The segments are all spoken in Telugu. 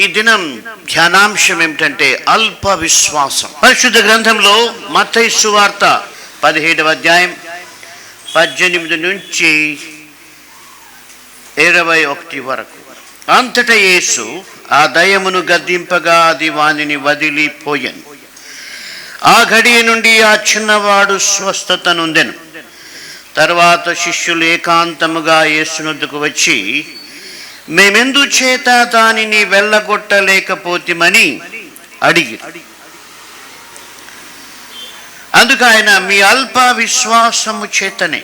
ఈ దినం ధ్యానాంశం ఏమిటంటే అల్ప విశ్వాసం. పరిశుద్ధ గ్రంథంలో మత్తయి సువార్త 17వ అధ్యాయం 18 నుంచి 21 వరకు. అంతటా యేసు ఆ దయ్యమును గద్దింపగా అది వానిని వదిలిపోయెను. ఆ గడియ నుండి ఆ చిన్నవాడు స్వస్థత నొందెను. తర్వాత శిష్యులు ఏకాంతముగా యేసునొద్దకు వచ్చి, మేమెందుచేత దానిని వెళ్ళగొట్టలేకపోతిమని అడిగి. అందుకు ఆయన, మీ అల్ప విశ్వాసము చేతనే.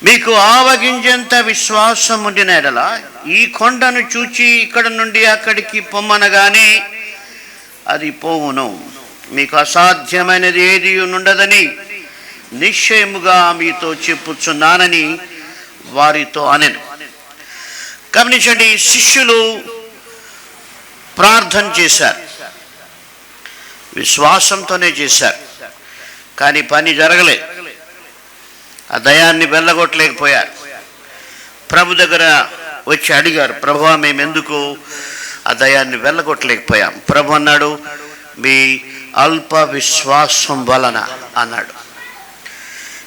మీకు ఆవగింజంత విశ్వాసం ఉండిన ఎడల ఈ కొండను చూచి ఇక్కడ నుండి అక్కడికి పొమ్మనగానే అది పోవును. మీకు అసాధ్యమైనది ఏది ఉండదని నిశ్చయముగా మీతో చెప్పుచున్నానని వారితో అనెను. గమనించండి, శిష్యులు ప్రార్థన చేశారు, విశ్వాసంతోనే చేశారు, కానీ పని జరగలేదు. ఆ దయాన్ని వెళ్ళగొట్టలేకపోయారు. ప్రభు దగ్గర వచ్చి అడిగారు, ప్రభువా మేము ఎందుకు ఆ దయాన్ని వెళ్ళగొట్టలేకపోయాం? ప్రభు అన్నాడు, మీ అల్ప విశ్వాసం వలన అన్నాడు.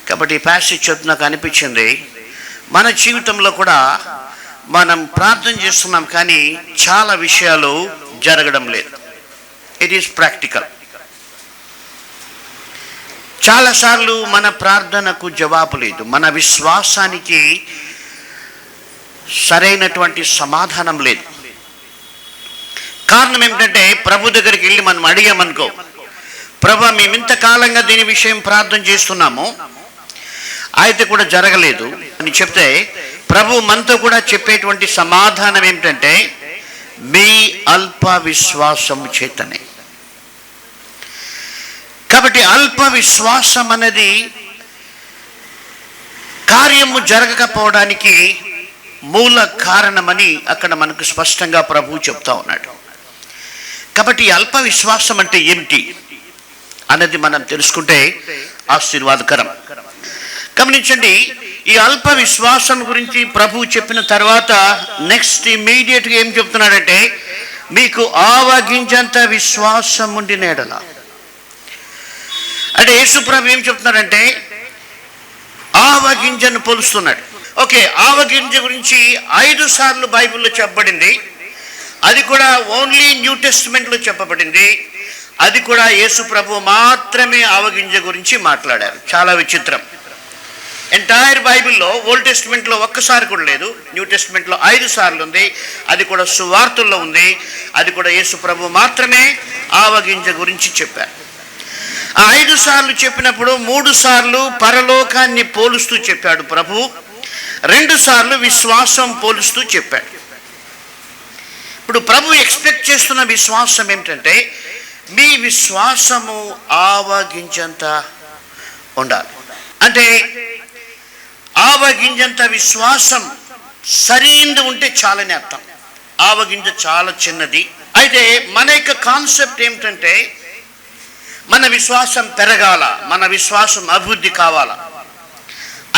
కాబట్టి ఈ ప్యాసేజ్ చదువు నాకు అనిపించింది, మన జీవితంలో కూడా మనం ప్రార్థన చేస్తున్నాం కానీ చాలా విషయాలు జరగడం లేదు. It is practical. చాలాసార్లు మన ప్రార్థనకు జవాబు లేదు, మన విశ్వాసానికి సరైనటువంటి సమాధానం లేదు. కారణం ఏమిటంటే, ప్రభు దగ్గరికి వెళ్ళి మనం అడిగామనుకో, ప్రభు మేము ఇంతకాలంగా దీని విషయం ప్రార్థన చేస్తున్నాము, అయితే కూడా జరగలేదు అని చెప్తే, ప్రభు మనతో కూడా చెప్పేటువంటి సమాధానం ఏమిటంటే, మీ అల్ప విశ్వాసం చేతనే. కాబట్టి అల్ప విశ్వాసం అనేది కార్యము జరగకపోవడానికి మూల కారణమని అక్కడ మనకు స్పష్టంగా ప్రభు చెప్తా ఉన్నాడు. కాబట్టి అల్ప విశ్వాసం అంటే ఏమిటి అన్నది మనం తెలుసుకుంటే ఆశీర్వాదకరం. గమనించండి, ఈ అల్ప విశ్వాసం గురించి ప్రభు చెప్పిన తర్వాత నెక్స్ట్ ఇమీడియట్గా ఏం చెప్తున్నాడంటే, మీకు ఆవగింజంత విశ్వాసం ఉండిన ఎడల. అంటే యేసు ప్రభు ఏం చెప్తున్నాడంటే, ఆవగింజను పోలుస్తున్నాడు. ఓకే, ఆవగింజ గురించి 5 సార్లు బైబిల్లో చెప్పబడింది. అది కూడా ఓన్లీ న్యూ టెస్టిమెంట్లో చెప్పబడింది. అది కూడా యేసు ప్రభు మాత్రమే ఆవగింజ గురించి మాట్లాడారు. చాలా విచిత్రం. ఎంటైర్ బైబిల్లో ఓల్డ్ టెస్టిమెంట్లో ఒక్కసారి కూడా లేదు, న్యూ టెస్టిమెంట్లో 5 సార్లు ఉంది. అది కూడా సువార్తల్లో ఉంది. అది కూడా యేసు ప్రభు మాత్రమే ఆవగింజ గురించి చెప్పారు. ఆ 5 సార్లు చెప్పినప్పుడు 3 సార్లు పరలోకాన్ని పోలుస్తూ చెప్పాడు ప్రభు, 2 సార్లు విశ్వాసం పోలుస్తూ చెప్పాడు. ఇప్పుడు ప్రభు ఎక్స్పెక్ట్ చేస్తున్న విశ్వాసం ఏమిటంటే, మీ విశ్వాసము ఆవగింజంత ఉండాలి. అంటే ఆవగింజంత విశ్వాసం సరైనది ఉంటే చాలని అర్థం. ఆవగింజ చాలా చిన్నది. అయితే మన యొక్క కాన్సెప్ట్ ఏమిటంటే, మన విశ్వాసం పెరగాల, మన విశ్వాసం అభివృద్ధి కావాలా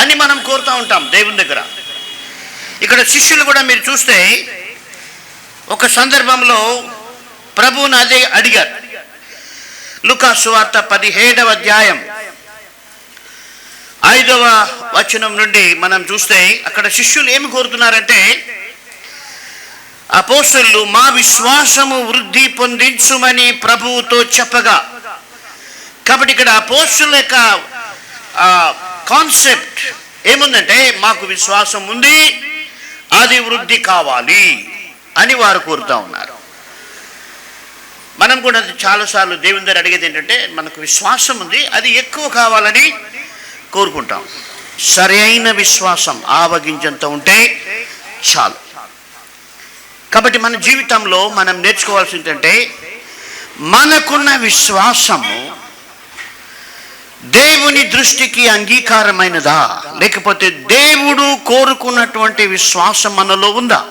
అని మనం కోరుతూ ఉంటాం దేవుని దగ్గర. ఇక్కడ శిష్యులు కూడా మీరు చూస్తే ఒక సందర్భంలో ప్రభువుని అదే అడిగారు. లూకా సువార్త 17వ అధ్యాయం 5వ వచనం నుండి మనం చూస్తే అక్కడ శిష్యులు ఏమి కోరుతున్నారంటే, అపోస్తలులు మా విశ్వాసము వృద్ధి పొందించుమని ప్రభువుతో చెప్పగా. కాబట్టి ఇక్కడ అపోస్తలుల యొక్క కాన్సెప్ట్ ఏముందంటే, మాకు విశ్వాసం ఉంది, అది వృద్ధి కావాలి అని వారు కోరుతూ ఉన్నారు. మనం కూడా చాలాసార్లు దేవుని దగ్గర అడిగేది ఏంటంటే, మనకు విశ్వాసం ఉంది, అది ఎక్కువ కావాలని కోరుకుంటాం. సరైన విశ్వాసం ఆవగింజంత ఉంటే చాలు. కాబట్టి మన జీవితంలో మనం నేర్చుకోవాల్సింది ఏంటంటే, మనకున్న విశ్వాసము దేవుని దృష్టికి అంగీకారమైనదా, లేకపోతే దేవుడు కోరుకున్నటువంటి విశ్వాసం మనలో ఉందా?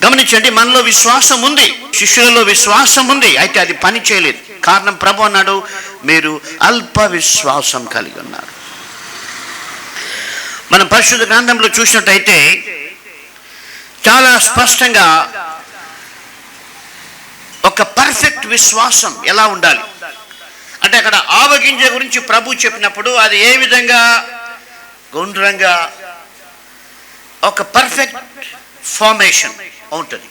గమనించండి, మనలో విశ్వాసం ఉంది, శిష్యులలో విశ్వాసం ఉంది, అయితే అది పని చేయలేదు. కారణం ప్రభు అన్నాడు, మీరు అల్ప విశ్వాసం కలిగి ఉన్నారు. మనం పరిశుద్ధ గ్రంథంలో చూసినట్టయితే చాలా స్పష్టంగా ఒక పర్ఫెక్ట్ విశ్వాసం ఎలా ఉండాలి అంటే, అక్కడ ఆవగింజ గురించి ప్రభు చెప్పినప్పుడు అది ఏ విధంగా గుండ్రంగా ఒక పర్ఫెక్ట్ ఫార్మేషన్ ఉంటుంది.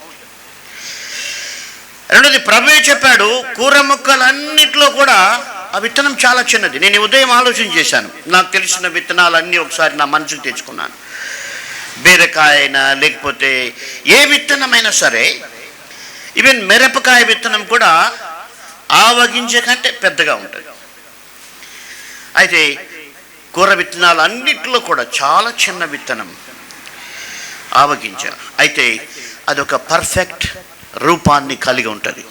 రెండోది ప్రభువే చెప్పాడు, కూర మొక్కలన్నిట్లో కూడా ఆ విత్తనం చాలా చిన్నది. నేను ఉదయం ఆలోచన చేశాను, నాకు తెలిసిన విత్తనాలన్నీ ఒకసారి నా మనసుకు తెచ్చుకున్నాను. బీరకాయ అయినా లేకపోతే ఏ విత్తనమైనా సరే, ఈవెన్ మిరపకాయ విత్తనం కూడా ఆవగింజ కంటే పెద్దగా ఉంటుంది. అయితే కూర విత్తనాలు అన్నిటిలో కూడా చాలా చిన్న విత్తనం ఆవగింజ. అయితే అదొక పర్ఫెక్ట్ రూపాన్ని కలిగి ఉంటుంది.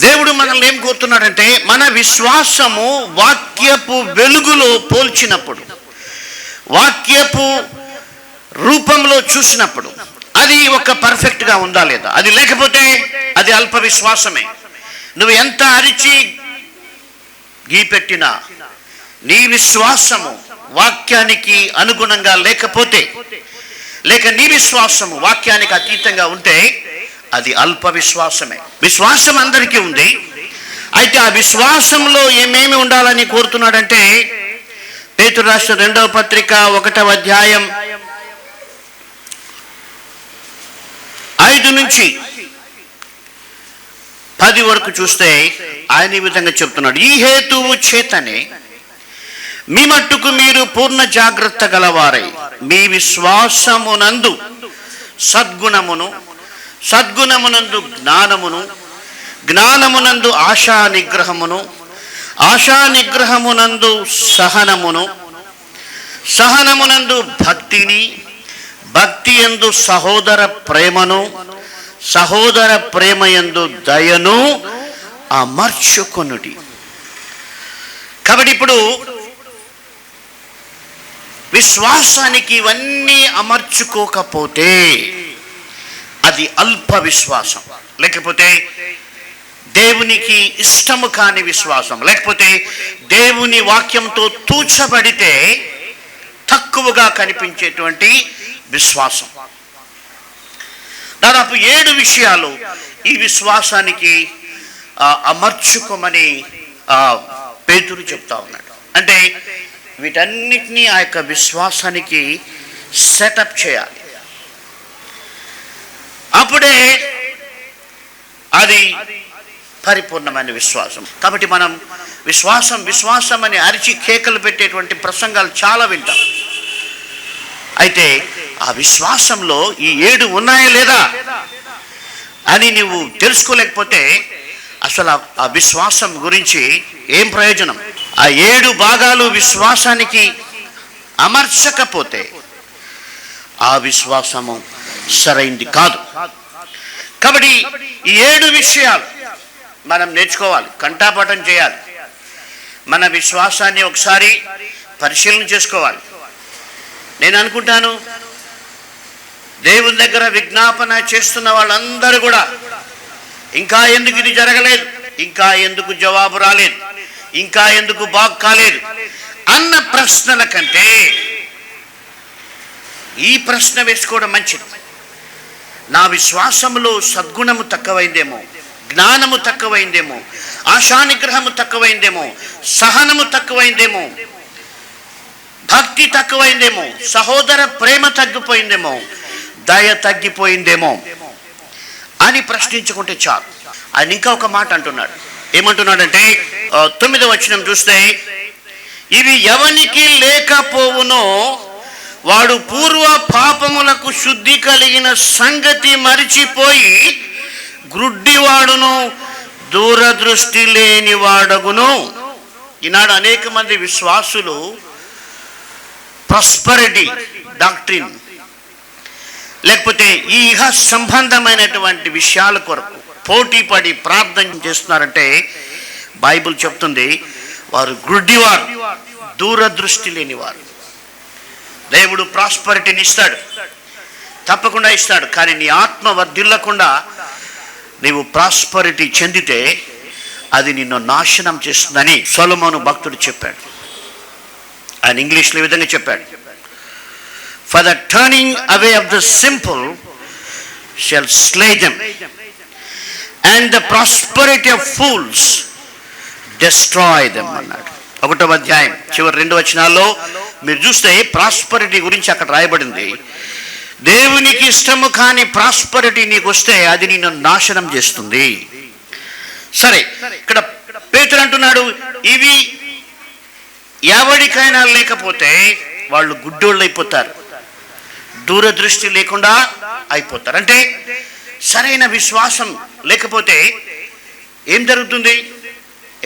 దేవుడు మనల్ని ఏం కోరుతున్నాడంటే, మన విశ్వాసము వాక్యపు వెలుగులో పోల్చినప్పుడు, వాక్యపు రూపంలో చూసినప్పుడు అది ఒక పర్ఫెక్ట్గా ఉందా లేదా. అది లేకపోతే అది అల్ప విశ్వాసమే. నువ్వు ఎంత అరిచి గీపెట్టినా నీ విశ్వాసము వాక్యానికి అనుగుణంగా లేకపోతే, లేక నీ విశ్వాసము వాక్యానికి అతీతంగా ఉంటే అది అల్ప విశ్వాసమే. విశ్వాసం అందరికీ ఉంది. అయితే ఆ విశ్వాసంలో ఏమేమి ఉండాలని కోరుతున్నాడంటే, పేతురు రాసిన 2వ పత్రిక 1వ అధ్యాయం 5 నుంచి 10 వరకు చూస్తే ఆయన ఈ విధంగా చెప్తున్నాడు. ఈ హేతువు చేతనే మీ మట్టుకు మీరు పూర్ణ జాగ్రత్త గలవారై మీ విశ్వాసమునందు సద్గుణమును, సద్గుణమునందు జ్ఞానమును, జ్ఞానమునందు ఆశా నిగ్రహమును, ఆశా నిగ్రహమునందు సహనమును, సహనమునందు భక్తిని, భక్తి యందు సహోదర ప్రేమను, సహోదర ప్రేమ యందు దయను అమర్చుకొనుడి. కాబట్టి ఇప్పుడు విశ్వాసానికి ఇవన్నీ అమర్చుకోకపోతే అది అల్ప విశ్వాసం, లేకపోతే దేవునికి ఇష్టము కాని విశ్వాసం, లేకపోతే దేవుని వాక్యంతో తూచబడితే తక్కువగా కనిపించేటువంటి విశ్వాసం. దాదాపు 7 విషయాలు ఈ విశ్వాసానికి అమర్చుకోమని పేతురు చెప్తా ఉన్నాడు. అంటే వీటన్నిటినీ ఆ యొక్క విశ్వాసానికి సెటప్ చేయాలి, అప్పుడే అది పరిపూర్ణమైన విశ్వాసం. కాబట్టి మనం విశ్వాసం విశ్వాసం అని అరిచి కేకలు పెట్టేటువంటి ప్రసంగాలు చాలా వింటాం. అయితే ఆ విశ్వాసంలో ఈ 7 ఉన్నాయా లేదా అని నువ్వు తెలుసుకోలేకపోతే అసలు ఆ విశ్వాసం గురించి ఏం ప్రయోజనం? ఆ 7 భాగాలు విశ్వాసానికి అమర్చకపోతే ఆ విశ్వాసము సరైంది కాదు. కాబట్టి ఈ 7 విషయాలు మనం నేర్చుకోవాలి, కంఠాపాఠం చేయాలి. మన విశ్వాసాన్ని ఒకసారి పరిశీలన చేసుకోవాలి. నేను అనుకుంటాను, దేవుని దగ్గర విజ్ఞాపన చేస్తున్న వాళ్ళందరూ కూడా ఇంకా ఎందుకు ఇది జరగలేదు, ఇంకా ఎందుకు జవాబు రాలేదు, ఇంకా ఎందుకు బాగు కాలేదు అన్న ప్రశ్నల కంటే ఈ ప్రశ్న వేసుకోవడం మంచిది. నా విశ్వాసంలో సద్గుణము తక్కువైందేమో, జ్ఞానము తక్కువైందేమో, ఆశానిగ్రహము తక్కువైందేమో, సహనము తక్కువైందేమో, భక్తి తక్కువైందేమో, సహోదర ప్రేమ తగ్గిపోయిందేమో, దయ తగ్గిపోయిందేమో అని ప్రశ్నించుకుంటే చాలు. ఆయన ఇంకా ఒక మాట అంటున్నాడు. ఏమంటున్నాడంటే 9వ వచనం చూస్తే, ఇవి ఎవనికి లేకపోవునో వాడు పూర్వ పాపములకు శుద్ధి కలిగిన సంగతి మరిచిపోయి గ్రుడ్డివాడును, దూరదృష్టి లేని వాడగును. ఈనాడు అనేక మంది విశ్వాసులు ప్రాస్పరిటీ డాక్ట్రిన్ లేకపోతే ఈ ఇహ సంబంధమైనటువంటి విషయాల కొరకు పోటీ పడి ప్రార్థన చేస్తున్నారంటే బైబిల్ చెప్తుంది వారు గ్రుడ్డివారు, దూరదృష్టి లేనివారు. దేవుడు ప్రాస్పరిటీని ఇస్తాడు, తప్పకుండా ఇస్తాడు. కానీ నీ ఆత్మ వర్ధిల్లకుండా నీవు ప్రాస్పరిటీ చెందితే అది నిన్ను నాశనం చేస్తుందని సొలొమోను భక్తుడు చెప్పాడు. ఆయన ఇంగ్లీష్లో ఈ విధంగా చెప్పాడు. For the turning away of the simple shall slay them, and the prosperity of fools destroy them అన్నాడు. 1వ అధ్యాయం చివరి 2 వచనాల్లో మీరు చూస్తే ప్రాస్పరిటీ గురించి అక్కడ రాయబడింది. దేవునికి ఇష్టము కాని ప్రాస్పరిటీ నీకు వస్తే అది నిన్ను నాశనం చేస్తుంది. సరే, ఇక్కడ పేతురు అంటున్నాడు, ఇవి ఎవరికైనా లేకపోతే వాళ్ళు గుడ్డోళ్ళు అయిపోతారు, దూరదృష్టి లేకుండా అయిపోతారు. అంటే సరైన విశ్వాసం లేకపోతే ఏం జరుగుతుంది?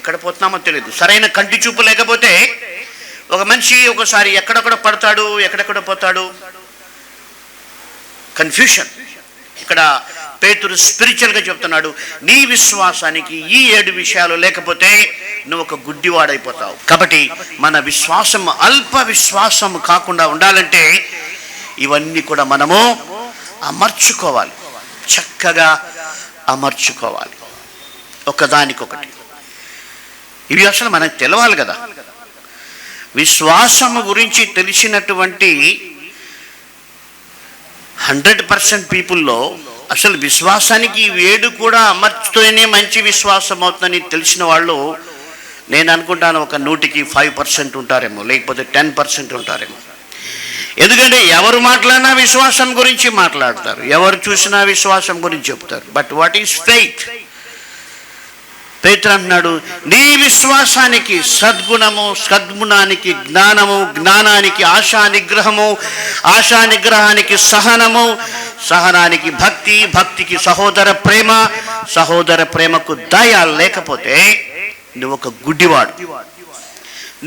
ఎక్కడ పోతున్నామో తెలియదు. సరైన కంటి చూపు లేకపోతే ఒక మనిషి ఒకసారి ఎక్కడెక్కడ పడతాడు, ఎక్కడెక్కడ పోతాడు, కన్ఫ్యూషన్. ఇక్కడ పేతురు స్పిరిచువల్గా చెప్తున్నాడు, నీ విశ్వాసానికి ఈ 7 విషయాలు లేకపోతే నువ్వు ఒక గుడ్డివాడైపోతావు. కాబట్టి మన విశ్వాసం అల్ప విశ్వాసం కాకుండా ఉండాలంటే ఇవన్నీ కూడా మనము అమర్చుకోవాలి, చక్కగా అమర్చుకోవాలి ఒకదానికొకటి. ఇవి అసలు మనకు తెలవాలి కదా. విశ్వాసము గురించి తెలిసినటువంటి 100% పీపుల్లో అసలు విశ్వాసానికి 7 కూడా అమర్చుతూనే మంచి విశ్వాసం అవుతుందని తెలిసిన వాళ్ళు నేను అనుకుంటాను ఒక 100కి 5% ఉంటారేమో, లేకపోతే 10% ఉంటారేమో. ఎందుకంటే ఎవరు మాట్లాడినా విశ్వాసం గురించి మాట్లాడతారు, ఎవరు చూసినా విశ్వాసం గురించి చెప్తారు. But what is faith? పేతురు అంటున్నాడు, నీ విశ్వాసానికి సద్గుణము, సద్గుణానికి జ్ఞానము, జ్ఞానానికి ఆశా నిగ్రహము, ఆశా నిగ్రహానికి సహనము, సహనానికి భక్తి, భక్తికి సహోదర ప్రేమ, సహోదర ప్రేమకు దయ లేకపోతే నువ్వు ఒక గుడ్డివాడు,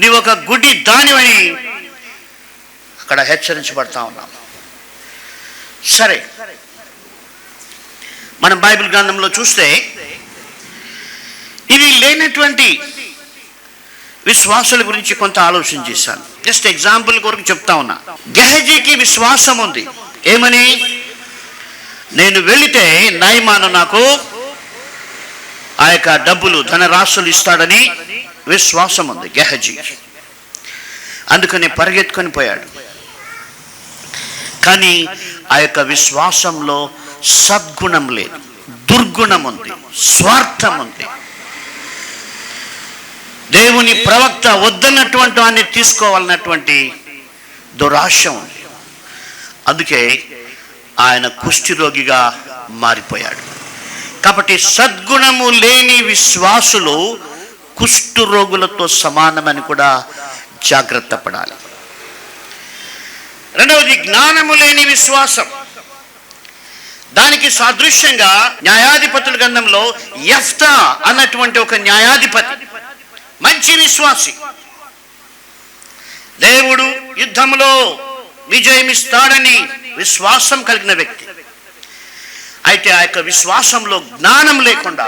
నువ్వు ఒక గుడ్డి దానివని అక్కడ హెచ్చరించబడతా ఉన్నాం. సరే, మనం బైబిల్ గ్రంథంలో చూస్తే ఇవి లేనటువంటి విశ్వాసాల గురించి కొంత ఆలోచన చేశాను. జస్ట్ ఎగ్జాంపుల్ కొరకు చెప్తా ఉన్నా. గెహజీకి విశ్వాసం ఉంది. ఏమని? నేను వెళితే నయమాను నాకు ఆ యొక్క డబ్బులు, ధనరాశులు ఇస్తాడని విశ్వాసం ఉంది గెహజీ. అందుకని పరిగెత్తుకొని పోయాడు. కానీ ఆ యొక్క విశ్వాసంలో సద్గుణం లేదు, దుర్గుణం ఉంది, స్వార్థం ఉంది. దేవుని ప్రవక్త వద్దన్నటువంటి వాడిని తీసుకోవాలన్నటువంటి దురాశ ఉంది. అందుకే ఆయన కుష్ఠరోగిగా మారిపోయాడు. కాబట్టి సద్గుణము లేని విశ్వాసులు కుష్ఠరోగులతో సమానమని కూడా జాగ్రత్త పడాలి. రెండవది జ్ఞానము లేని విశ్వాసం. దానికి సాదృశ్యంగా న్యాయాధిపతుల గ్రంథంలో యెఫ్తా అన్నటువంటి ఒక న్యాయాధిపతి, మంచి విశ్వాసి, దేవుడు యుద్ధంలో విజయమిస్తాడని విశ్వాసం కలిగిన వ్యక్తి. అయితే ఆ యొక్క విశ్వాసంలో జ్ఞానం లేకుండా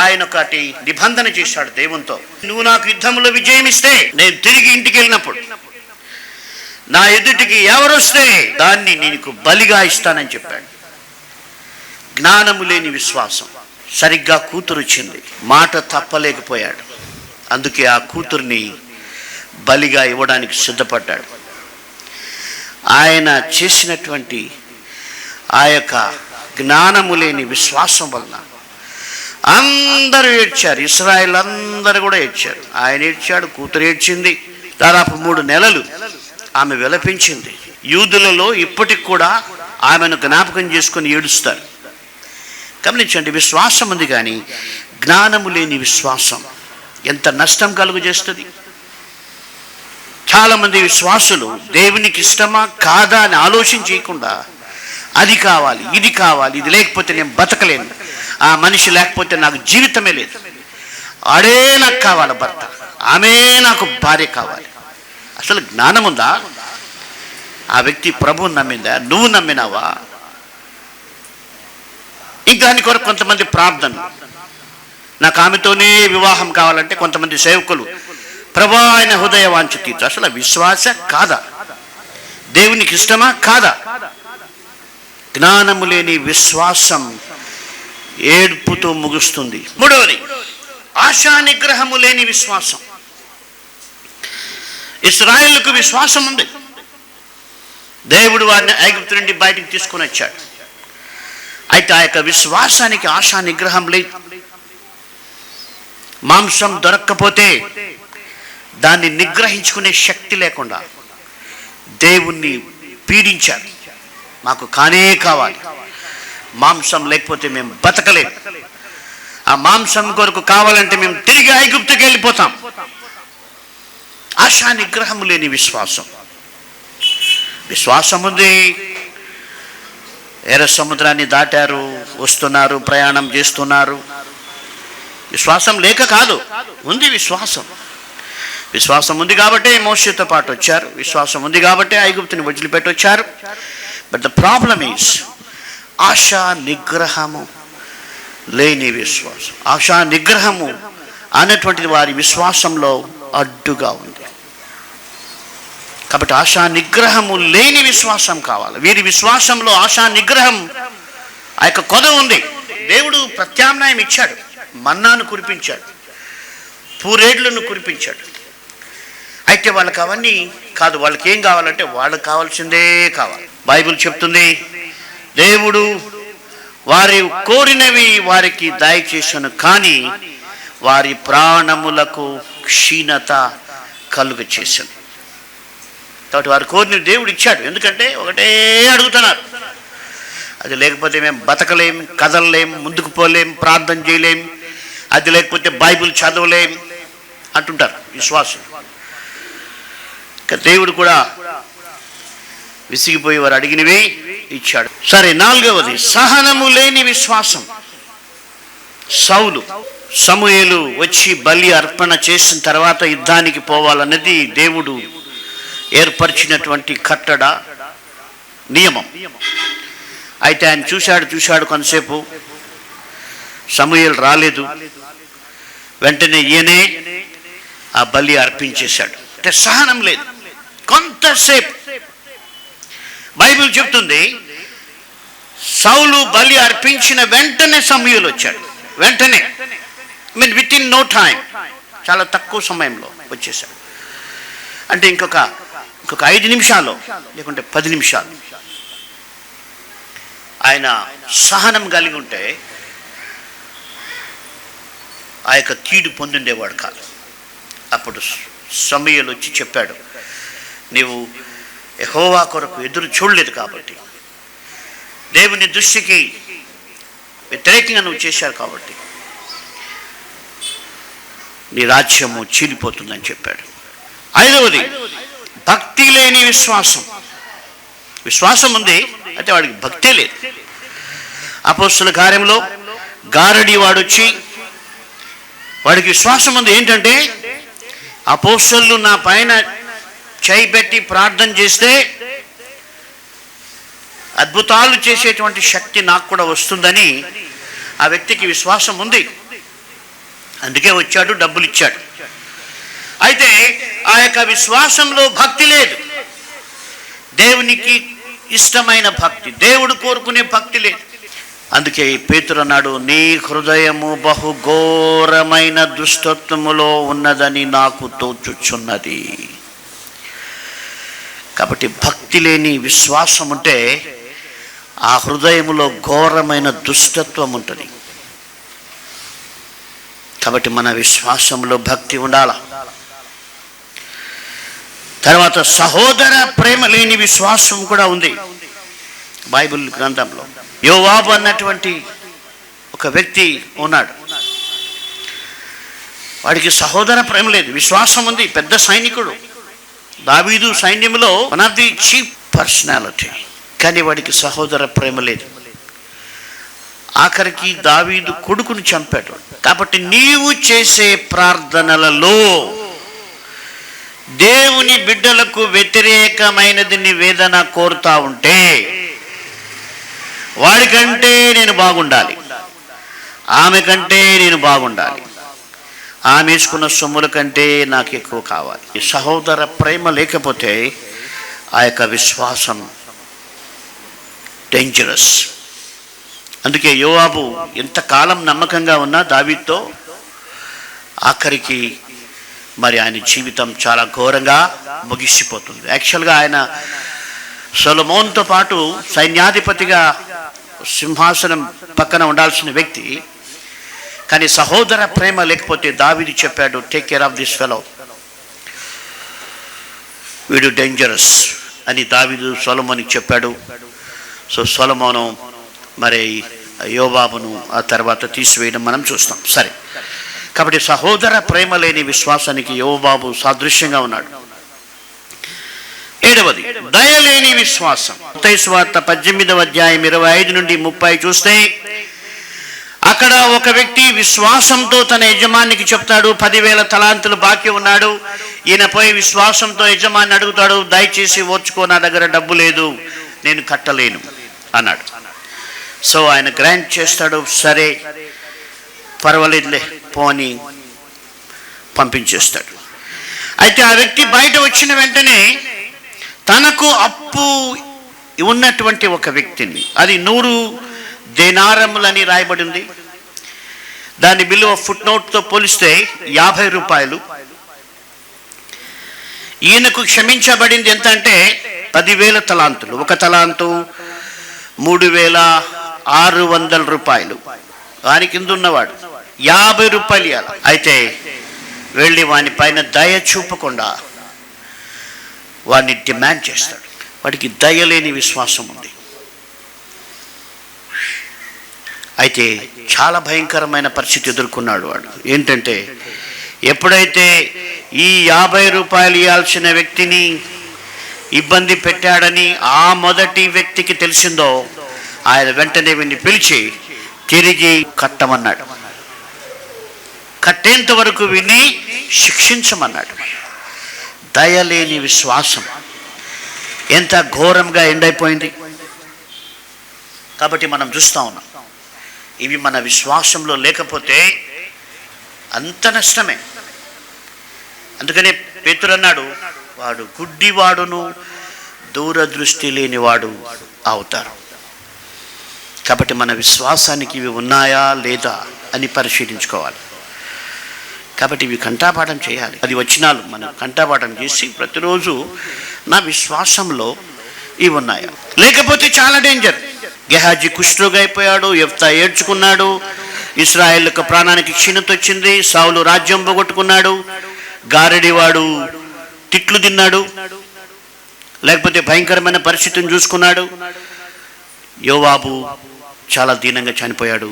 ఆయన ఒకటి నిబంధన చేశాడు దేవునితో, నువ్వు నాకు యుద్ధంలో విజయమిస్తే నేను తిరిగి ఇంటికి వెళ్ళినప్పుడు నా ఎదుటికి ఎవరొస్తే దాన్ని నీకు బలిగా ఇస్తానని చెప్పాడు. జ్ఞానము లేని విశ్వాసం. సరిగ్గా కూతురు వచ్చింది, మాట తప్పలేకపోయాడు. అందుకే ఆ కూతుర్ని బలిగా ఇవ్వడానికి సిద్ధపడ్డాడు. ఆయన చేసినటువంటి ఆ యొక్క జ్ఞానము లేని విశ్వాసం వలన అందరూ ఏడ్చారు, ఇశ్రాయేల్ అందరూ కూడా ఏడ్చారు. ఆయన ఏడ్చాడు, కూతురు ఏడ్చింది. దాదాపు 3 నెలలు ఆమె విలపించింది. యూదులలో ఇప్పటికి కూడా ఆమెను జ్ఞాపకం చేసుకొని ఏడుస్తారు. గమనించండి, విశ్వాసం ఉంది కానీ జ్ఞానము లేని విశ్వాసం ఎంత నష్టం కలుగు చేస్తుంది. చాలామంది విశ్వాసులు దేవునికి ఇష్టమా కాదా అని ఆలోచన చేయకుండా అది కావాలి, ఇది కావాలి, ఇది లేకపోతే నేను బతకలేను, ఆ మనిషి లేకపోతే నాకు జీవితమే లేదు, ఆడే నాకు కావాలి భర్త, ఆమె నాకు భార్య కావాలి. అసలు జ్ఞానం ఉందా? ఆ వ్యక్తి ప్రభువుని నమ్మిందా? నువ్వు నమ్మినావా? ఇంకా దాని కొరకు కొంతమంది ప్రార్థన, నాకు ఆమెతోనే వివాహం కావాలంటే కొంతమంది సేవకులు ప్రభా ఆయన హృదయ వాంఛ తీర్చు. అసలు విశ్వాస కాదా? దేవునికి ఇష్టమా కాదా? జ్ఞానము లేని విశ్వాసం ఏడ్పుతో ముగుస్తుంది. మూడవది ఆశా నిగ్రహము లేని విశ్వాసం. ఇశ్రాయేలుకు విశ్వాసం ఉంది, దేవుడు వారిని ఐగుప్తు నుండి బయటికి తీసుకుని వచ్చాడు. అయితే ఆ యొక్క విశ్వాసానికి ఆశా నిగ్రహం లేదు. మాంసం దొరక్కపోతే దాన్ని నిగ్రహించుకునే శక్తి లేకుండా దేవుణ్ణి పీడించారు. మాకు కానే కావాలి, మాంసం లేకపోతే మేము బతకలేము, ఆ మాంసం కొరకు కావాలంటే మేము తిరిగి ఐగుప్తుకి వెళ్ళిపోతాం. ఆశా నిగ్రహం లేని విశ్వాసం. విశ్వాసం ఉంది, ఎర్ర సముద్రాన్ని దాటారు, వస్తున్నారు, ప్రయాణం చేస్తున్నారు. విశ్వాసం లేక కాదు, ఉంది విశ్వాసం. విశ్వాసం ఉంది కాబట్టి మోషేతో పాటు వచ్చారు, విశ్వాసం ఉంది కాబట్టి ఐగుప్తుని వదిలిపెట్టి వచ్చారు. బట్ ద ప్రాబ్లమ్ ఈజ్ ఆశా నిగ్రహము లేని విశ్వాసం. ఆశా నిగ్రహము అనేటువంటిది వారి విశ్వాసంలో అడ్డుగా ఉంది. కాబట్టి ఆశా నిగ్రహము లేని విశ్వాసం కావాలి. వీరి విశ్వాసంలో ఆశా నిగ్రహం ఆ యొక్క కొద ఉంది. దేవుడు ప్రత్యామ్నాయం ఇచ్చాడు, మన్నాను కురిపించాడు, పూరేళ్లను కురిపించాడు. అయితే వాళ్ళకి అవన్నీ కాదు, వాళ్ళకి ఏం కావాలంటే వాళ్ళకి కావాల్సిందే కావాలి. బైబిల్ చెప్తుంది, దేవుడు వారి కోరినవి వారికి దయచేసను, కానీ వారి ప్రాణములకు క్షీణత కలుగ చేశాను. కాబట్టి వారు కోరిన దేవుడు ఇచ్చాడు. ఎందుకంటే ఒకటే అడుగుతున్నారు, అది లేకపోతే మేము బతకలేం, కదలలేం, ముందుకు పోలేం, ప్రార్థన చేయలేం, అది లేకపోతే బైబిల్ చదవలేం అంటుంటారు విశ్వాసం. దేవుడు కూడా విసిగిపోయి వారు అడిగినవి ఇచ్చాడు. సరే, నాలుగవది సహనము లేని విశ్వాసం. సౌలు సమూయేలు వచ్చి బలి అర్పణ చేసిన తర్వాత యుద్ధానికి పోవాలన్నది దేవుడు ఏర్పరిచినటువంటి కట్టడ, నియమం. అయితే ఆయన చూశాడు కొంతసేపు, సమూయేలు రాలేదు. వెంటనే ఈయనే ఆ బలి అర్పించేశాడు. అంటే సహనం లేదు. కొంతసేపు బైబిల్ చెప్తుంది, సౌలు బలి అర్పించిన వెంటనే సమూయేలు వచ్చాడు. వెంటనే, విత్ ఇన్ నో టైం, చాలా తక్కువ సమయంలో వచ్చేసాడు. అంటే ఇంకొక 5 నిమిషాలు లేకుంటే 10 నిమిషాలు ఆయన సహనం కలిగి ఉంటే ఆ యొక్క కీడు పొందుండేవాడు కాదు. అప్పుడు సమూయేలు వచ్చి చెప్పాడు, నీవు యెహోవా కొరకు ఎదురు చూడలేదు కాబట్టి, దేవుని దృష్టికి వ్యతిరేకంగా నువ్వు చేశారు కాబట్టి నీ రాజ్యము చీలిపోతుందని చెప్పాడు. ఐదవది భక్తి లేని విశ్వాసం. విశ్వాసం ఉంది, అయితే వాడికి భక్తే లేదు. అపోస్తుల కార్యంలో గారడి వాడు వచ్చి, వాడికి విశ్వాసం ఉంది. ఏంటంటే, అపోస్తలులు నా పైన చేయి పెట్టి ప్రార్థన చేస్తే అద్భుతాలు చేసేటువంటి శక్తి నాకు కూడా వస్తుందని ఆ వ్యక్తికి విశ్వాసం ఉంది. అందుకే వచ్చాడు, డబ్బులు ఇచ్చాడు. అయితే ఆ యొక్క విశ్వాసంలో భక్తి లేదు. దేవునికి ఇష్టమైన భక్తి, దేవుడు కోరుకునే భక్తి లేదు. అందుకే పేతురు అన్నాడు, నీ హృదయము బహుఘోరమైన దుష్టత్వములో ఉన్నదని నాకు తోచుచున్నది. కాబట్టి భక్తి లేని విశ్వాసం ఉంటే ఆ హృదయములో ఘోరమైన దుష్టత్వం ఉంటుంది. కాబట్టి మన విశ్వాసంలో భక్తి ఉండాల. తర్వాత సహోదర ప్రేమ లేని విశ్వాసం కూడా ఉంది బైబిల్ గ్రంథంలో. యోవాబు అన్నటువంటి ఒక వ్యక్తి ఉన్నాడు, వాడికి సహోదర ప్రేమ లేదు, విశ్వాసం ఉంది, పెద్ద సైనికుడు, దావీదు సైన్యంలో one of the chief personality, కానీ వాడికి సహోదర ప్రేమ లేదు. ఆఖరికి దావీదు కొడుకును చంపాడు. కాబట్టి నీవు చేసే ప్రార్థనలలో దేవుని బిడ్డలకు వ్యతిరేకమైనది నివేదన కోరుతా ఉంటే, వాడికంటే నేను బాగుండాలి, ఆమె కంటే నేను బాగుండాలి, ఆమె వేసుకున్న సొమ్ముల కంటే నాకు ఎక్కువ కావాలి. ఈ సహోదర ప్రేమ లేకపోతే ఆ యొక్క విశ్వాసం డేంజరస్. అందుకే యోవాబు ఎంతకాలం నమ్మకంగా ఉన్నా దావీదుతో, ఆఖరికి మరి ఆయన జీవితం చాలా ఘోరంగా ముగిసిపోతుంది. యాక్చువల్గా ఆయన సొలొమోనుతో పాటు సైన్యాధిపతిగా సింహాసనం పక్కన ఉండాల్సిన వ్యక్తి, కానీ సహోదర ప్రేమ లేకపోతే దావీదు చెప్పాడు, take care of this fellow, వీడు డేంజరస్ అని దావీదు సొలొమోనుకి చెప్పాడు. సో సొలొమోను మరి యోబాబును ఆ తర్వాత తీసివేయడం మనం చూస్తాం. సరే, కాబట్టి సహోదర ప్రేమ లేని విశ్వాసానికి యోబాబు సాదృశ్యంగా ఉన్నాడు. 7వది దయలేని విశ్వాసం. మత్తయి సువార్త 18వ అధ్యాయం 25 నుండి 30 చూస్తే అక్కడ ఒక వ్యక్తి విశ్వాసంతో తన యజమానికి చెప్తాడు, 10,000 తలాంతులు బాకీ ఉన్నాడు. ఈయన పోయి విశ్వాసంతో యజమాని అడుగుతాడు, దయచేసి ఓర్చుకో, నా దగ్గర డబ్బు లేదు, నేను కట్టలేను అన్నాడు. సో ఆయన గ్రాంట్ చేస్తాడు, సరే పర్వాలేదులే పోని పంపించేస్తాడు. అయితే ఆ వ్యక్తి బయట వచ్చిన వెంటనే తనకు అప్పు ఉన్నటువంటి ఒక వ్యక్తిని, అది 100 దేనారములని రాయబడింది, దాని విలువ ఫుట్ నోట్తో పోలిస్తే 50 రూపాయలు. ఈయనకు క్షమించబడింది ఎంత అంటే 10,000 తలాంతులు. ఒక తలాంతు 3,600 రూపాయలు. వాని కింద ఉన్నవాడు 50 రూపాయలు ఇవ్వాలి. అయితే వెళ్ళి వాని పైన దయ చూపకుండా వాడిని డిమాండ్ చేస్తాడు. వాడికి దయలేని విశ్వాసం ఉంది. అయితే చాలా భయంకరమైన పరిస్థితి ఎదుర్కొన్నాడు వాడు. ఏంటంటే ఎప్పుడైతే ఈ 50 రూపాయలు ఇవ్వాల్సిన వ్యక్తిని ఇబ్బంది పెట్టాడని ఆ మొదటి వ్యక్తికి తెలిసిందో, ఆయన వెంటనే వీడిని పిలిచి తిరిగి కట్టమన్నాడు. కట్టేంత వరకు విని శిక్షించమన్నాడు. దయలేని విశ్వాసం ఎంత ఘోరంగా ఎండైపోయింది. కాబట్టి మనం చూస్తూ ఉన్నాం, ఇవి మన విశ్వాసంలో లేకపోతే అంత నష్టమే. అందుకనే పేతురు అన్నాడు, వాడు గుడ్డివాడును దూరదృష్టి లేనివాడు అవుతారు. కాబట్టి మన విశ్వాసానికి ఇవి ఉన్నాయా లేదా అని పరిశీలించుకోవాలి. కాబట్టి ఇవి కంఠాపాఠం చేయాలి. 10 వచనాలు మనం కంఠాపాఠం చేసి ప్రతిరోజు నా విశ్వాసంలో ఇవి ఉన్నాయా, లేకపోతే చాలా డేంజర్. గెహాజీ కుష్ఠరోగి అయిపోయాడు, యెఫ్తా ఏడ్చుకున్నాడు, ఇశ్రాయేల్ యొక్క ప్రాణానికి క్షీణత వచ్చింది, సౌలు రాజ్యం పోగొట్టుకున్నాడు, గారడివాడు తిట్లు తిన్నాడు, లేకపోతే భయంకరమైన పరిస్థితిని చూసుకున్నాడు. యోవాబు చాలా దీనంగా చనిపోయాడు.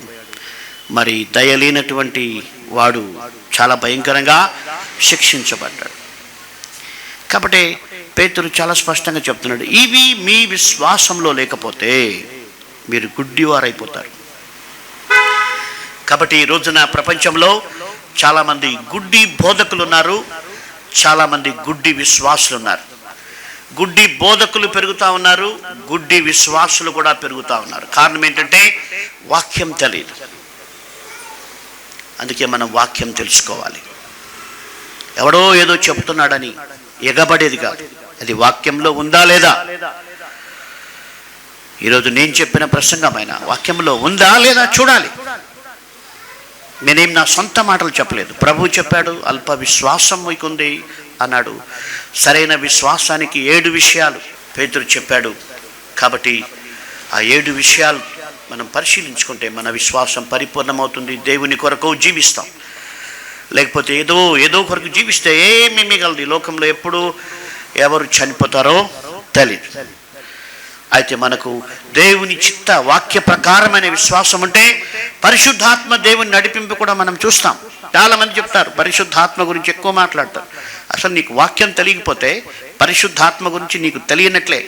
మరి దయలేనటువంటి వాడు చాలా భయంకరంగా శిక్షించబడ్డాడు. కాబట్టి పేతురు చాలా స్పష్టంగా చెప్తున్నాడు, ఇవి మీ విశ్వాసంలో లేకపోతే మీరు గుడ్డివారైపోతారు. కాబట్టి ఈ రోజున ప్రపంచంలో చాలామంది గుడ్డి బోధకులు ఉన్నారు, చాలామంది గుడ్డి విశ్వాసులు ఉన్నారు. గుడ్డి బోధకులు పెరుగుతూ ఉన్నారు, గుడ్డి విశ్వాసులు కూడా పెరుగుతూ ఉన్నారు. కారణం ఏంటంటే వాక్యం తెలియదు. అందుకే మనం వాక్యం తెలుసుకోవాలి. ఎవడో ఏదో చెప్తున్నాడని ఎగబడేది కాదు, అది వాక్యంలో ఉందా లేదా. ఈరోజు నేను చెప్పిన ప్రసంగమైన వాక్యంలో ఉందా లేదా చూడాలి. నేనేం నా సొంత మాటలు చెప్పలేదు, ప్రభు చెప్పాడు, అల్ప విశ్వాసం మీకుంది అన్నాడు. సరైన విశ్వాసానికి 7 విషయాలు పేతురు చెప్పాడు. కాబట్టి ఆ 7 విషయాలు మనం పరిశీలించుకుంటే మన విశ్వాసం పరిపూర్ణమవుతుంది. దేవుని కొరకు జీవిస్తాం. లేకపోతే ఏదో కొరకు జీవిస్తే ఏమీ మిగలదు. ఈ లోకంలో ఎప్పుడు ఎవరు చనిపోతారో తెలియదు. అయితే మనకు దేవుని చిత్త వాక్య ప్రకారమైన విశ్వాసం ఉంటే పరిశుద్ధాత్మ దేవుని నడిపింపు కూడా మనం చూస్తాం. చాలామంది చెప్తారు పరిశుద్ధాత్మ గురించి ఎక్కువ మాట్లాడతారు. అసలు నీకు వాక్యం తెలియకపోతే పరిశుద్ధాత్మ గురించి నీకు తెలియనట్లే.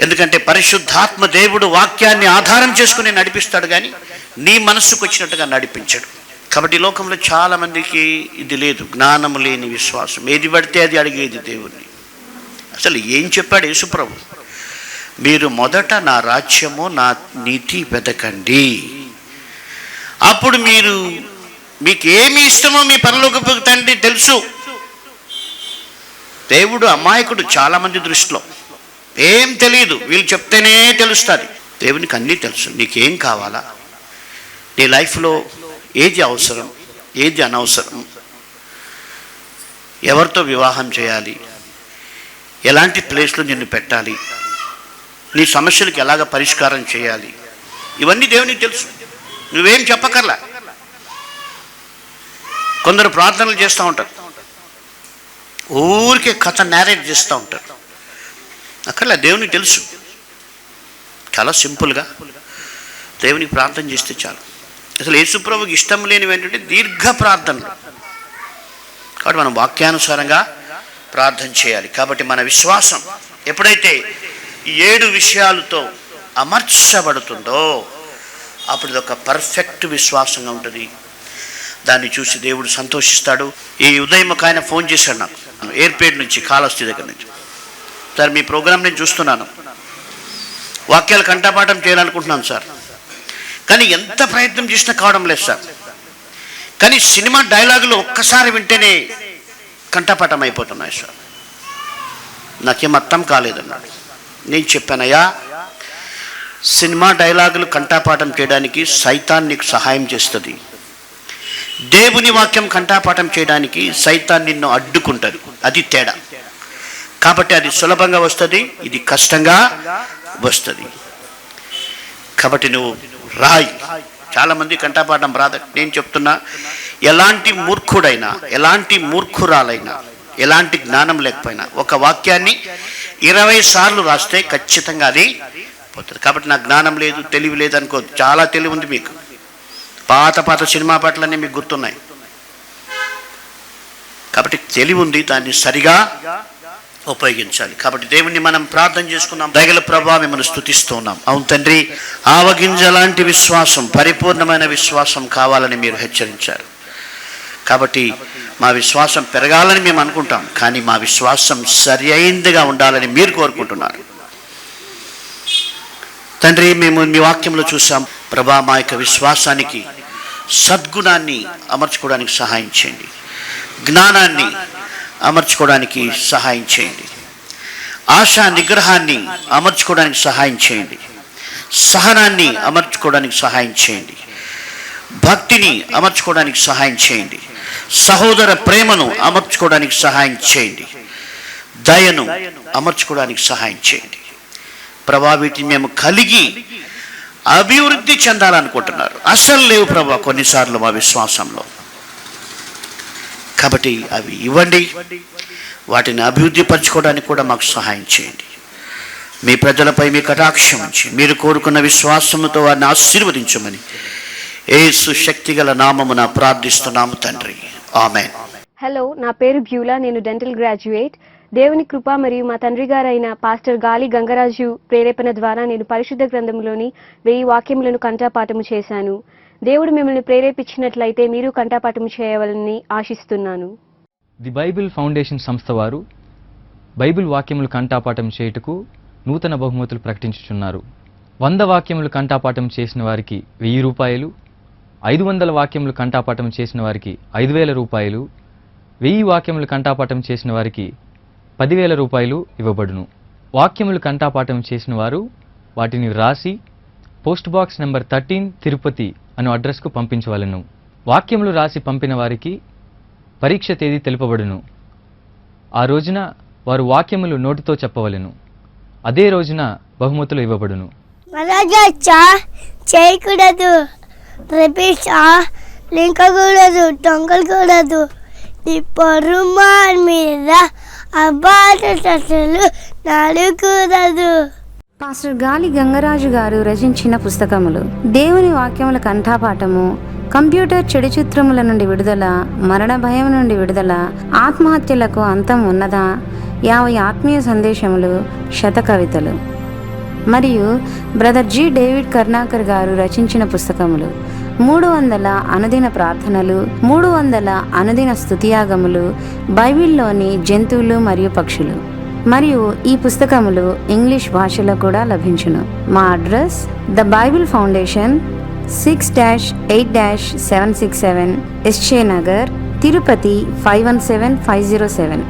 ఎందుకంటే పరిశుద్ధాత్మ దేవుడు వాక్యాన్ని ఆధారం చేసుకుని నడిపిస్తాడు, కానీ నీ మనస్సుకు వచ్చినట్టుగా నడిపించాడు. కాబట్టి లోకంలో చాలా మందికి ఇది లేదు, జ్ఞానము లేని విశ్వాసం. ఏది పడితే అది అడిగేది దేవుణ్ణి. అసలు ఏం చెప్పాడు యేసుప్రభు? మీరు మొదట నా రాజ్యము నా నీతి వెతకండి, అప్పుడు మీకు ఏమి ఇష్టమో మీ పరలోకపు తండ్రి తెలుసు. దేవుడు అమాయకుడు చాలామంది దృష్టిలో. ఏం తెలియదు, వీళ్ళు చెప్తేనే తెలుస్తుంది. దేవునికి అన్నీ తెలుసు. నీకేం కావాలా, నీ లైఫ్లో ఏది అవసరం, ఏది అనవసరం, ఎవరితో వివాహం చేయాలి, ఎలాంటి ప్లేస్లో నిన్ను పెట్టాలి, నీ సమస్యలకు ఎలాగ పరిష్కారం చేయాలి, ఇవన్నీ దేవునికి తెలుసు. నువ్వేం చెప్పకర్లా. కొందరు ప్రార్థనలు చేస్తూ ఉంటారు, ఊరికే కథ నేరేట్ చేస్తూ ఉంటారు. అక్కర్లా, దేవునికి తెలుసు. చాలా సింపుల్గా దేవునికి ప్రార్థన చేస్తే చాలు. అసలు యేసుప్రభుకి ఇష్టం లేనివి ఏంటంటే దీర్ఘ ప్రార్థనలు. కాబట్టి మనం వాక్యానుసారంగా ప్రార్థన చేయాలి. కాబట్టి మన విశ్వాసం ఎప్పుడైతే ఈ 7 విషయాలతో అమర్చబడుతుందో అప్పుడు ఇది ఒక పర్ఫెక్ట్ విశ్వాసంగా ఉంటుంది. దాన్ని చూసి దేవుడు సంతోషిస్తాడు. ఈ ఉదయం ఒక ఆయన ఫోన్ చేశాడు నాకు, ఎయిర్పోర్ట్ నుంచి, కాళహస్తి దగ్గర నుంచి. సార్, మీ ప్రోగ్రాం నేను చూస్తున్నాను, వాక్యాలు కంఠపాఠం చేయాలనుకుంటున్నాను సార్, కానీ ఎంత ప్రయత్నం చేసినా కావడం లేదు సార్. కానీ సినిమా డైలాగులు ఒక్కసారి వింటేనే కంఠపాఠం అయిపోతున్నాయి సార్, నాకేం అర్థం కాలేదన్నాడు. నేను చెప్పానయ్యా, సినిమా డైలాగులు కంఠపాఠం చేయడానికి సైతాన్ నీకు సహాయం చేస్తుంది. దేవుని వాక్యం కంఠపాఠం చేయడానికి సైతాన్ నిన్ను అడ్డుకుంటుంది. అది తేడా. కాబట్టి అది సులభంగా వస్తుంది, ఇది కష్టంగా వస్తుంది. కాబట్టి నువ్వు రాయి. చాలామంది కంఠపాఠం రాదు. నేను చెప్తున్నా, ఎలాంటి మూర్ఖుడైనా, ఎలాంటి మూర్ఖురాలైనా, ఎలాంటి జ్ఞానం లేకపోయినా ఒక వాక్యాన్ని 20 సార్లు రాస్తే ఖచ్చితంగా అది పోతుంది. కాబట్టి నాకు జ్ఞానం లేదు, తెలివి లేదు అనుకో. చాలా తెలివి ఉంది మీకు. పాత సినిమా పాటలన్నీ మీకు గుర్తున్నాయి. కాబట్టి తెలివి ఉంది, దాన్ని సరిగా ఉపయోగించాలి. కాబట్టి దేవుణ్ణి మనం ప్రార్థన చేసుకున్నాం. దయగల ప్రభువా, మిమ్మల్ని స్తుతిస్తూ ఉన్నాం. అవును తండ్రి, ఆవగింజ లాంటి విశ్వాసం, పరిపూర్ణమైన విశ్వాసం కావాలని మీరు హెచ్చరించారు. కాబట్టి మా విశ్వాసం పెరగాలని మేము అనుకుంటాం, కానీ మా విశ్వాసం సరి అయిందిగా ఉండాలని మీరు కోరుకుంటున్నారు. తండ్రి, మేము మీ వాక్యంలో చూసాం ప్రభా, మా యొక్క విశ్వాసానికి సద్గుణాన్ని అమర్చుకోవడానికి సహాయం చేయండి, జ్ఞానాన్ని అమర్చుకోవడానికి సహాయం చేయండి, ఆశా నిగ్రహాన్ని అమర్చుకోవడానికి సహాయం చేయండి, సహనాన్ని అమర్చుకోవడానికి సహాయం చేయండి, భక్తిని అమర్చుకోవడానికి సహాయం చేయండి, సహోదర ప్రేమను అమర్చుకోవడానికి సహాయం చేయండి, దయను అమర్చుకోవడానికి సహాయం చేయండి. ప్రభా, వీటిని మేము కలిగి అభివృద్ధి చెందాలనుకుంటున్నారు. అసలు లేవు ప్రభా కొన్నిసార్లు మా విశ్వాసంలో. కాబట్టి అవి ఇవ్వండి, వాటిని అభివృద్ధి పరచుకోవడానికి కూడా మాకు సహాయం చేయండి. మీ ప్రజలపై మీ కటాక్షం ఉంచి మీరు కోరుకున్న విశ్వాసముతో వారిని ఆశీర్వదించమని యేసు శక్తిగల నామమున ప్రార్థిస్తున్నాము తండ్రి. ఆమేన్. హలో, నా పేరు బ్యూలా. నేను డెంటల్ గ్రాడ్యుయేట్. దేవుని కృప మరియు మా తండ్రి గారైన పాస్టర్ గాలి గంగరాజు ప్రేరేపణ ద్వారా నేను పరిశుద్ధ గ్రంథంలోని 1000 వాక్యములను కంఠపాఠము చేశాను. దేవుడు మిమ్మల్ని ప్రేరేపించినట్లయితే మీరు కంఠపాఠము చేయవాలని ఆశిస్తున్నాను. ది బైబిల్ ఫౌండేషన్ సంస్థ వారు బైబిల్ వాక్యములు కంఠపాఠం చేయుటకు నూతన బహుమతులు ప్రకటించుచున్నారు. 100 వాక్యములు కంఠపాఠం చేసిన వారికి 1000 రూపాయలు, 500 వాక్యములు కంఠపాఠం చేసిన వారికి 5000 రూపాయలు, 1000 వాక్యములు కంఠపాఠం చేసిన వారికి 10,000 రూపాయలు ఇవ్వబడును. వాక్యములు కంఠపాఠం చేసిన వారు వాటిని వ్రాసి పోస్ట్ బాక్స్ నెంబర్ 13 తిరుపతి అను అడ్రస్కు పంపించవలను. వాక్యములు రాసి పంపిన వారికి పరీక్ష తేదీ తెలుపబడును. ఆ రోజున వారు వాక్యములు నోటితో చెప్పవలెను. అదే రోజున బహుమతులు ఇవ్వబడును. చేయకూడదు, లింకకూడదు, దొంగలకూడదు, నీ పొరుమాన్ మీద అబాధలు నడకూడదు. పాస్టర్ గాలి గంగరాజు గారు రచించిన పుస్తకములు: దేవుని వాక్యముల కంఠపాఠము, కంప్యూటర్ చెడు చిత్రముల నుండి విడుదల, మరణ భయం నుండి విడుదల, ఆత్మహత్యలకు అంతం ఉన్నదా, 50 ఆత్మీయ సందేశములు, శతకవితలు. మరియు బ్రదర్ జి డేవిడ్ కర్ణాకర్ గారు రచించిన పుస్తకములు: 300 అనుదిన ప్రార్థనలు, 300 అనుదిన స్తుతియాగములు, బైబిల్లోని జంతువులు మరియు పక్షులు. మరియు ఈ పుస్తకములు ఇంగ్లీష్ భాషలో కూడా లభించును. మా address: the Bible foundation, 6-8-767 SJ Nagar, Tirupati 517507.